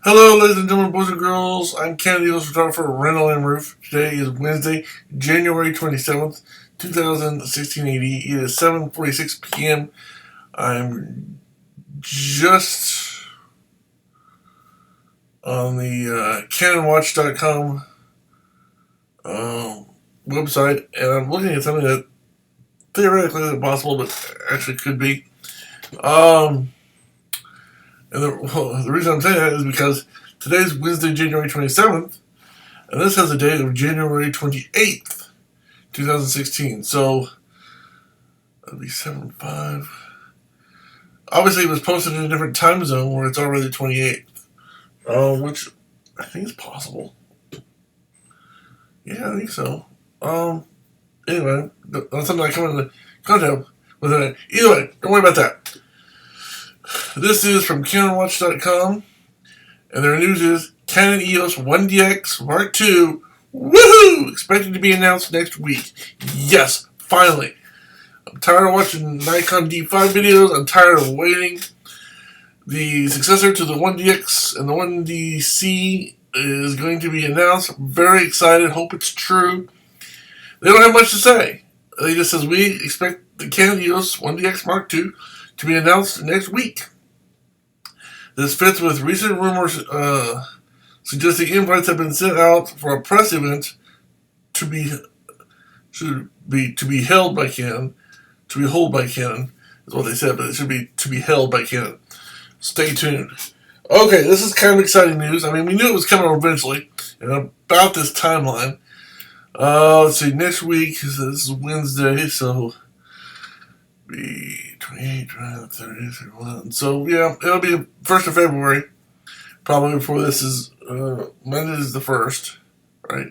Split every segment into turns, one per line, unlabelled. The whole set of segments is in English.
Hello, ladies and gentlemen, boys and girls. I'm Canon photographer Randall M. Today is Wednesday, January 27th, 2016 AD. It is 7:46 p.m. I'm just on the CanonWatch.com website, and I'm looking at something that theoretically isn't possible, but actually could be. And the reason I'm saying that is because today's Wednesday, January 27th, and this has a date of January 28th, 2016. So, that'd be 7-5. Obviously, it was posted in a different time zone where it's already 28th, which I think is possible. Yeah, I think so. Anyway, that's something I come into contact with it. Either way, don't worry about that. This is from CanonWatch.com, and their news is Canon EOS-1DX Mark II, woohoo! Expected to be announced next week. Yes, finally. I'm tired of watching Nikon D5 videos. I'm tired of waiting. The successor to the 1DX and the 1DC is going to be announced. I'm very excited. Hope it's true. They don't have much to say. They just says we expect the Canon EOS 1DX Mark II to be announced next week. This fits with recent rumors suggesting invites have been sent out for a press event to be held by Canon. To be held by Canon is what they said, but it should be to be held by Canon. Stay tuned. Okay, this is kind of exciting news. I mean, we knew it was coming eventually, and about this timeline. Let's see, next week, this is Wednesday, so be 28, 30, 31. So, yeah, it'll be the 1st of February. Probably before this is, Monday is the 1st, right?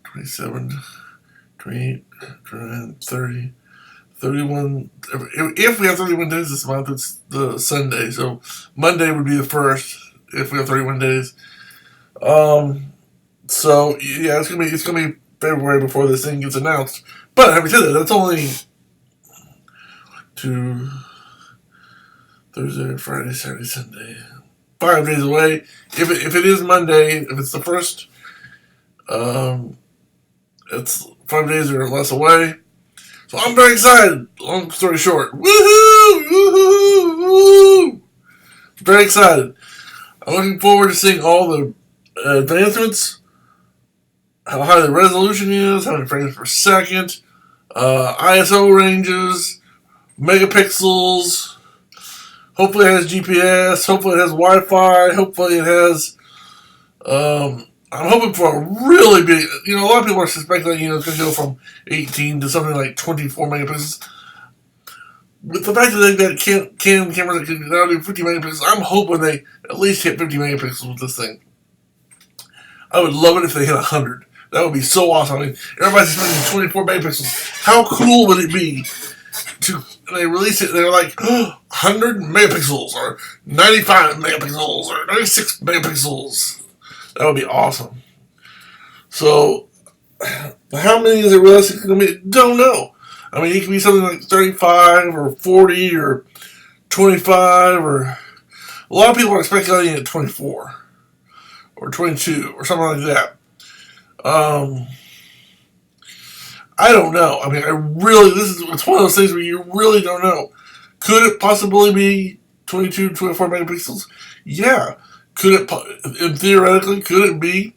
27, 28, 29, 30, 31. If we have 31 days this month, it's the Sunday. So, Monday would be the 1st if we have 31 days. So, yeah, it's gonna be February before this thing gets announced. But having said that, that's only to Thursday, Friday, Saturday, Sunday, 5 days away. If it is Monday, if it's the 1st, it's 5 days or less away. So I'm very excited. Long story short, woohoo, woohoo, woohoo! Very excited. I'm looking forward to seeing all the advancements, how high the resolution is, how many frames per second, ISO ranges, megapixels. Hopefully it has GPS. Hopefully it has Wi-Fi. Hopefully it has. I'm hoping for a really big. A lot of people are speculating. It's going to go from 18 to something like 24 megapixels. With the fact that they've got Canon cameras that can now do 50 megapixels, I'm hoping they at least hit 50 megapixels with this thing. I would love it if they hit 100. That would be so awesome. I mean, everybody's spending 24 megapixels. How cool would it be to? They release it, they're like 100 megapixels, or 95 megapixels, or 96 megapixels. That would be awesome. So, how many is it realistically going to be? Don't know. I mean, it could be something like 35, or 40, or 25, or a lot of people are speculating at 24, or 22, or something like that. I don't know. I mean, it's one of those things where you really don't know. Could it possibly be 22, 24 megapixels? Yeah. Theoretically, could it be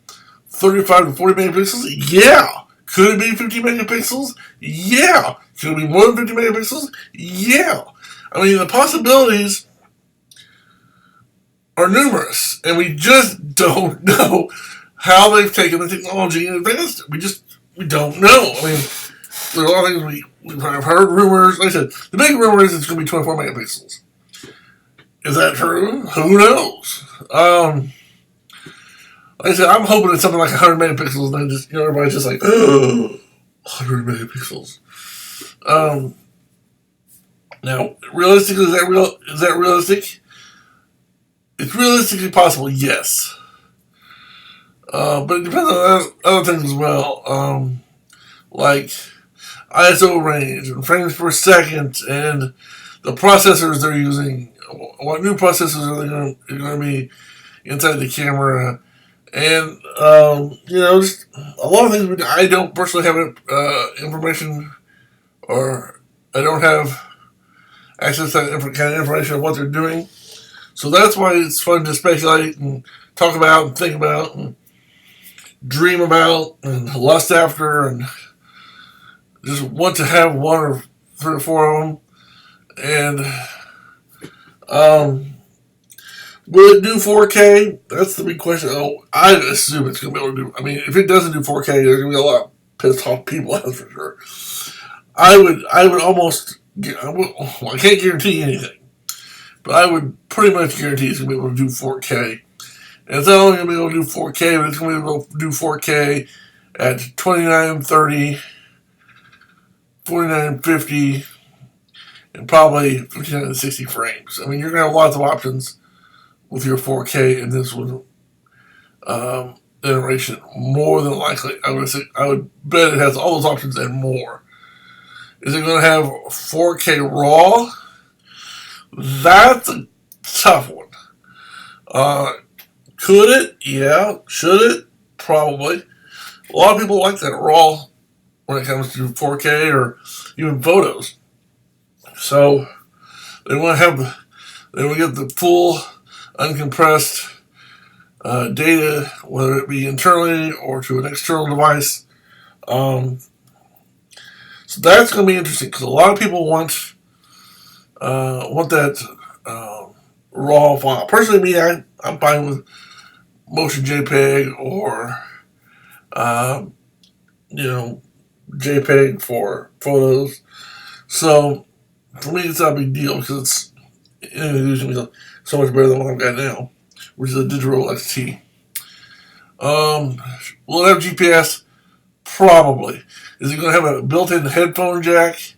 35 to 40 megapixels? Yeah. Could it be 50 megapixels? Yeah. Could it be more than 50 megapixels? Yeah. I mean, the possibilities are numerous, and we just don't know how they've taken the technology and advanced it. We don't know. I mean, there's a lot of things we've heard rumors. Like I said, the big rumor is it's going to be 24 megapixels. Is that true? Who knows? Like I said, I'm hoping it's something like 100 megapixels, and then just everybody's just like, oh, 100 megapixels. Now, realistically, is that realistic? It's realistically possible, yes. But it depends on other things as well, like ISO range and frames per second and the processors they're using. What new processors are they going to be inside the camera, and just a lot of things I don't personally have information, or I don't have access to that kind of information of what they're doing. So that's why it's fun to speculate and talk about and think about and dream about and lust after and just want to have one or three or four of them. And will it do 4K? That's the big question. Oh, I assume it's going to be able to do. I mean, if it doesn't do 4K, there's going to be a lot of pissed off people, that's for sure. I would almost. I can't guarantee anything, but I would pretty much guarantee it's going to be able to do 4K. And it's not only going to be able to do 4K, but it's going to be able to do 4K at 2930, 4950, and probably 5960 frames. I mean, you're going to have lots of options with your 4K in this one iteration. More than likely, I would bet it has all those options and more. Is it going to have 4K RAW? That's a tough one. Could it? Yeah. Should it? Probably. A lot of people like that RAW when it comes to 4K or even photos. So they want to get the full uncompressed data, whether it be internally or to an external device. So that's going to be interesting because a lot of people want that raw file. Personally, me, I'm fine with motion JPEG or JPEG for photos. So for me, it's not a big deal because it's usually so much better than what I've got now, which is a digital XT. Will it have GPS? Probably. Is it going to have a built-in headphone jack?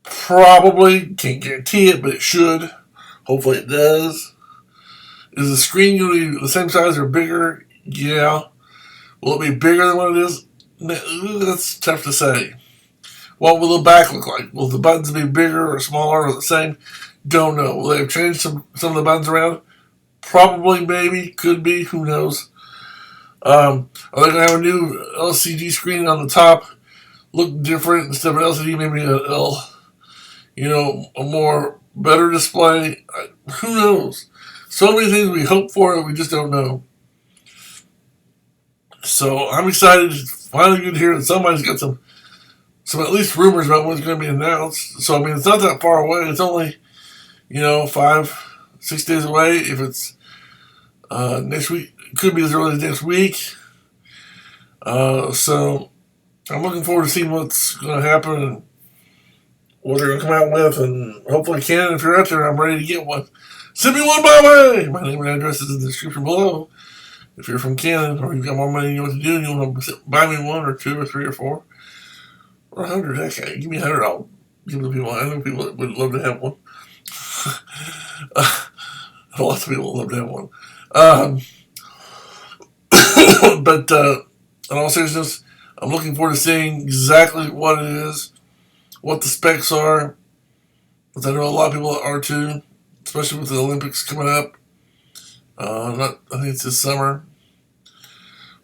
Probably. Can't guarantee it, but it should. Hopefully it does. Is the screen going to be the same size or bigger? Yeah. Will it be bigger than what it is? That's tough to say. What will the back look like? Will the buttons be bigger or smaller or the same? Don't know. Will they have changed some of the buttons around? Probably, maybe, could be, who knows. Are they going to have a new LCD screen on the top? Look different instead of an LCD, maybe a more better display? Who knows? So many things we hope for that we just don't know. So I'm excited. Finally good to hear that somebody's got some at least rumors about what's going to be announced. So I mean, it's not that far away. It's only 5-6 days away. If it's next week, it could be as early as next week. So I'm looking forward to seeing what's going to happen and what they're going to come out with. And hopefully, Canon, if you're out there, I'm ready to get one. Send me one my way. My name and address is in the description below. If you're from Canon or you've got more money than you know what to do and you want to buy me one or two or three or four or 100, heck, give me 100. I'll give the people. I know people that would love to have one. Lots of people would love to have one. But in all seriousness, I'm looking forward to seeing exactly what it is, what the specs are, because I know a lot of people are too, especially with the Olympics coming up. I think it's this summer.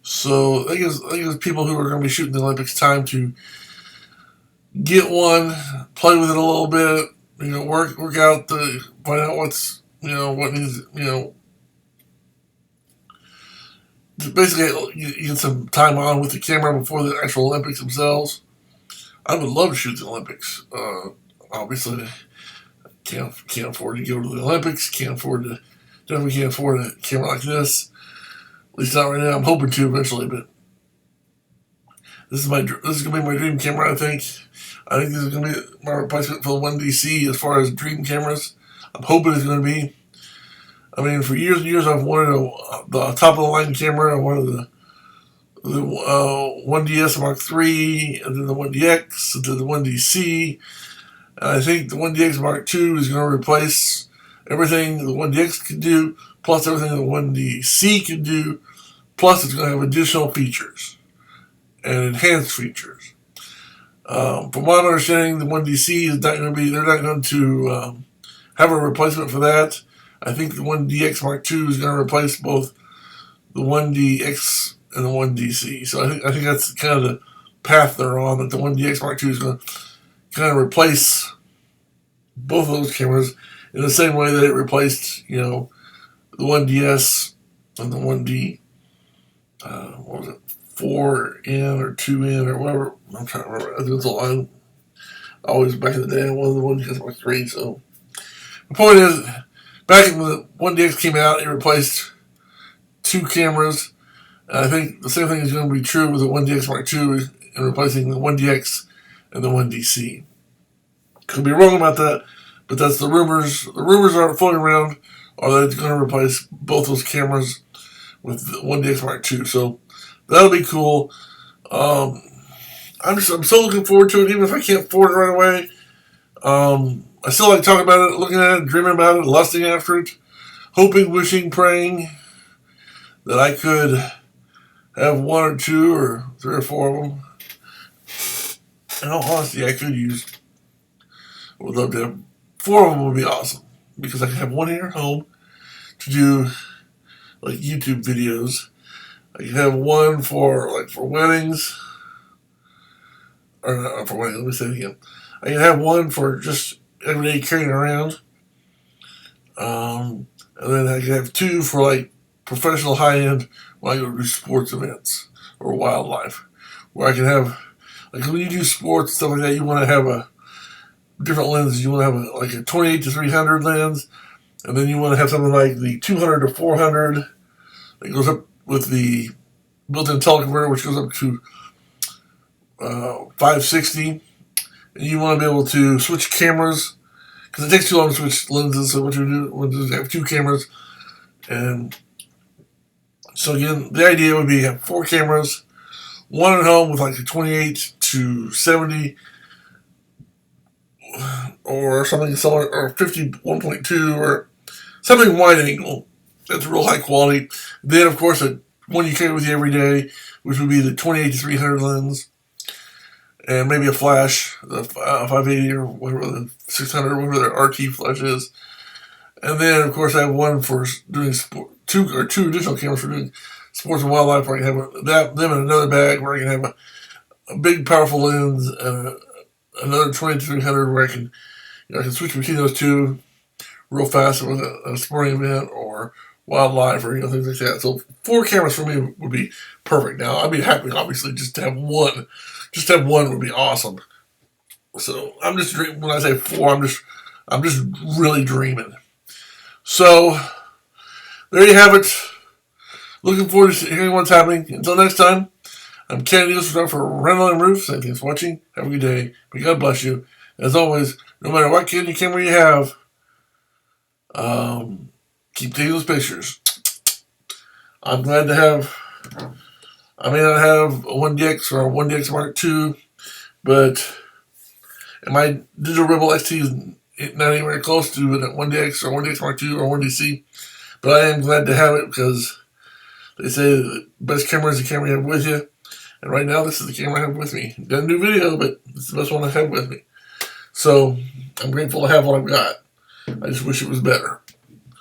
So I think it's people who are going to be shooting the Olympics time to get one, play with it a little bit, work out find out what's, what needs, to basically you get some time on with the camera before the actual Olympics themselves. I would love to shoot the Olympics. Obviously, can't afford to go to the Olympics. Definitely can't afford a camera like this. At least not right now. I'm hoping to eventually, but this is gonna be my dream camera. I think this is gonna be my replacement for the 1DC as far as dream cameras. I'm hoping it's gonna be. I mean, for years and years, I've wanted the top of the line camera. I wanted the 1DS Mark III, and then the 1DX, and then the 1DC. And I think the 1DX Mark II is going to replace everything the 1DX could do, plus everything the 1DC could do, plus it's going to have additional features and enhanced features. From what I'm understanding, the 1DC is not going to be, they're not going to have a replacement for that. I think the 1DX Mark II is going to replace both the 1DX and the 1DC. So I think that's kind of the path they're on, that the 1DX Mark II is going to kind of replace both of those cameras in the same way that it replaced, the 1DS and the 1D. What was it? 4N or 2N or whatever. I'm trying to remember. I think it's a line. Always back in the day, one of the 1DS Mark III. So the point is, back when the 1DX came out, it replaced 2 cameras. And I think the same thing is going to be true with the 1DX Mark II in replacing the 1DX and the 1DC. Could be wrong about that, but that's the rumors. The rumors are floating around are that it's going to replace both those cameras with the 1DX Mark II. So that'll be cool. I'm so looking forward to it, even if I can't afford it right away. I still like talking about it, looking at it, dreaming about it, lusting after it, hoping, wishing, praying that I could have 1 or 2 or 3 or 4 of them. In all honesty, I would love to have 4 of them. Would be awesome, because I could have 1 here at home to do like YouTube videos. I could have 1 for weddings. Or not for weddings, let me say it again. I can have 1 for just everyday carrying around. And then I can have 2 for like professional high-end when I go to sports events or wildlife. Where I can have, like when you do sports and stuff like that, you want to have a different lenses. You want to have like a 28 to 300 lens. And then you want to have something like the 200 to 400 that goes up with the built-in teleconverter, which goes up to 560, and you want to be able to switch cameras, because it takes too long to switch lenses. So what you do is have 2 cameras, and so again, the idea would be have 4 cameras, 1 at home with like a 28 to 70 or something similar, or 51.2 or something wide angle that's real high quality. Then of course one you carry with you every day, which would be the 28 to 300 lens. And maybe a flash, the 580 or whatever, the 600, whatever their RT flash is. And then, of course, I have 1 for doing two additional cameras for doing sports and wildlife, where I can have them in another bag, where I can have a big, powerful lens, and another 20 to 300, where I can switch between those 2 real fast with a sporting event or wildlife or things like that. So 4 cameras for me would be perfect. Now I'd be happy, obviously, just to have 1. Just to have 1 would be awesome. So I'm just dreaming. When I say 4, I'm just really dreaming. So there you have it. Looking forward to hearing what's happening. Until next time, I'm Canon for RandallMRueff. Thanks for watching. Have a good day. May God bless you. As always, no matter what Canon camera you have, keep taking those pictures. I'm glad to have. I may not have a 1DX or a 1DX Mark II, and my Digital Rebel XT is not anywhere close to a 1DX or 1DX Mark II or 1DC. But I am glad to have it, because they say the best camera is the camera you have with you. And right now, this is the camera I have with me. Doesn't do video, but it's the best one I have with me. So I'm grateful to have what I've got. I just wish it was better,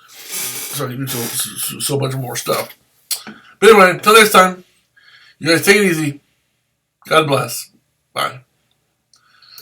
so I can do so much more stuff. But anyway, until next time. You guys take it easy. God bless. Bye.